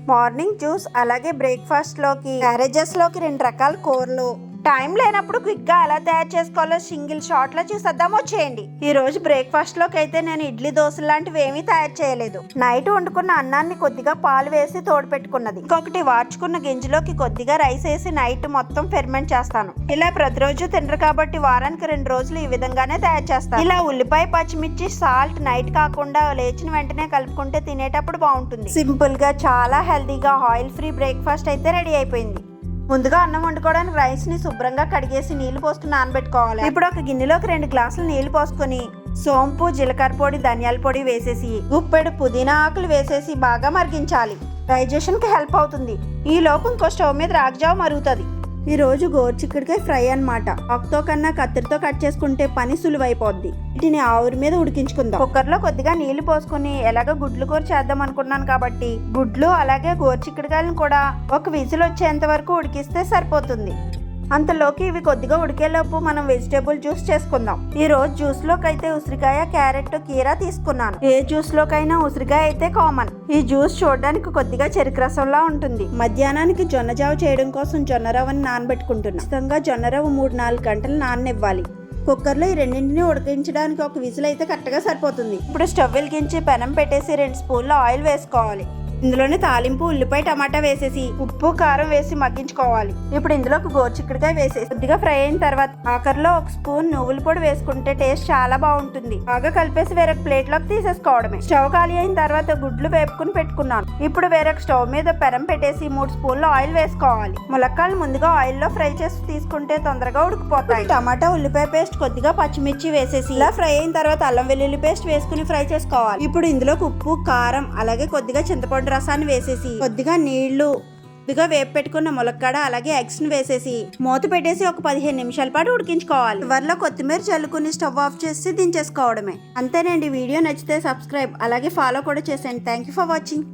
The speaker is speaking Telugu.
మార్నింగ్ జ్యూస్ అలాగే బ్రేక్ఫాస్ట్ లోకి క్యారేజెస్ లోకి 2 రకాల కూరలు. టైం లేనప్పుడు క్విక్ గా ఎలా తయారు చేసుకోవాలో సింగిల్ షాట్ లో చూసేద్దాం వచ్చేయండి. ఈ రోజు బ్రేక్ఫాస్ట్ లోకి అయితే నేను ఇడ్లీ దోశలు లాంటివి ఏమీ తయారు చేయలేదు. నైట్ వండుకున్న అన్నాన్ని కొద్దిగా పాలు వేసి తోడు పెట్టుకున్నది. ఇంకొకటి వార్చుకున్న గింజలోకి కొద్దిగా రైస్ వేసి నైట్ మొత్తం ఫెర్మెంట్ చేస్తాను. ఇలా ప్రతిరోజు తినరు కాబట్టి వారానికి 2 రోజులు ఈ విధంగానే తయారు చేస్తాను. ఇలా ఉల్లిపాయ పచ్చిమిర్చి సాల్ట్ నైట్ కాకుండా లేచిన వెంటనే కలుపుకుంటే తినేటప్పుడు బాగుంటుంది. సింపుల్ గా చాలా హెల్దీగా ఆయిల్ ఫ్రీ బ్రేక్ఫాస్ట్ అయితే రెడీ అయిపోయింది. ముందుగా అన్నం వండుకోవడానికి రైస్ ని శుభ్రంగా కడిగేసి నీళ్లు పోసుకుని నానబెట్టుకోవాలి. ఇప్పుడు ఒక గిన్నెలోకి 2 గ్లాసులు నీళ్లు పోసుకొని సోంపు, జీలకర్ర పొడి, ధనియాల పొడి వేసేసి గుప్పెడు పుదీనా ఆకులు వేసేసి బాగా మరిగించాలి. డైజెషన్ కి హెల్ప్ అవుతుంది. ఈ లోపు ఇంకో స్టవ్ మీద రాగిజావ మరుగుతుంది. ఈ రోజు గోరుచిక్కుడుకాయ ఫ్రై అన్నమాట. ఆకుతో కన్నా కత్తిరితో కట్ చేసుకుంటే పని సులువైపోద్ది. వీటిని ఆవిరి మీద ఉడికించుకుందాం. కుక్కర్ లో కొద్దిగా నీళ్లు పోసుకుని ఎలాగో గుడ్లు కూర చేద్దాం అనుకున్నాను కాబట్టి గుడ్లు అలాగే గోరుచిక్కుడుకాయలను కూడా ఒక విజిల్ వచ్చేంత వరకు ఉడికిస్తే సరిపోతుంది. అంతలోకి ఇవి కొద్దిగా ఉడికేలోపు మనం వెజిటేబుల్ జ్యూస్ చేసుకుందాం. ఈ రోజు జ్యూస్ లోకి అయితే ఉసిరికాయ, క్యారెట్, కీరా తీసుకున్నాను. ఏ జ్యూస్ లోకైనా ఉసిరికాయ అయితే కామన్. ఈ జ్యూస్ చూడడానికి కొద్దిగా చెరుకు రసంలా ఉంటుంది. మధ్యాహ్నానికి జొన్న జావ చేయడం కోసం జొన్న రవ్వని నానబెట్టుకుంటున్నాను. ఖచ్చితంగా జొన్న రవ్వ 3-4 గంటలు నాననివ్వాలి. కుక్కర్లో ఈ రెండింటిని ఉడికించడానికి ఒక విజిల్ అయితే కరెక్ట్గా సరిపోతుంది. ఇప్పుడు స్టవ్ వెలిగించి పెనం పెట్టేసి 2 స్పూన్ల ఆయిల్ వేసుకోవాలి. ఇందులోనే తాలింపు ఉల్లిపాయ, టమాటా వేసేసి ఉప్పు, కారం వేసి మగ్గించుకోవాలి. ఇప్పుడు ఇందులోకి గోరుచిక్కుడుకాయ వేసేసి కొద్దిగా ఫ్రై అయిన తర్వాత ఆఖరిలో 1 స్పూన్ నువ్వుల పొడి వేసుకుంటే టేస్ట్ చాలా బాగుంటుంది. బాగా కలిపేసి వేరొక ప్లేట్ లోకి తీసేసుకోవడమే. స్టవ్ ఖాళీ అయిన తర్వాత గుడ్లు వేపుకుని పెట్టుకున్నాను. ఇప్పుడు వేరొక స్టవ్ మీద పెనం పెట్టేసి 3 స్పూన్ల ఆయిల్ వేసుకోవాలి. ములక్కాయలు ముందుగా ఆయిల్ లో ఫ్రై చేసి తీసుకుంటే తొందరగా ఉడికిపోతాయి. టమాటా, ఉల్లిపాయ పేస్ట్, కొద్దిగా పచ్చిమిర్చి వేసేసి ఇలా ఫ్రై అయిన తర్వాత అల్లం వెల్లుల్లి పేస్ట్ వేసుకుని ఫ్రై చేసుకోవాలి. ఇప్పుడు ఇందులోకి ఉప్పు, కారం అలాగే కొద్దిగా చింతపండు రసాన్ని వేసేసి కొద్దిగా నీళ్లు, కొద్దిగా వేపు పెట్టుకున్న ములక్కాడ అలాగే ఎగ్స్ ని వేసేసి మూత పెట్టేసి ఒక 15 నిమిషాల పాటు ఉడికించుకోవాలి. చివర్లో కొత్తిమీర చల్లుకుని స్టవ్ ఆఫ్ చేసి దించేసుకోవడమే. అంతేనండి. వీడియో నచ్చితే సబ్స్క్రైబ్ అలాగే ఫాలో కూడా చేసేయండి. Thank you for watching.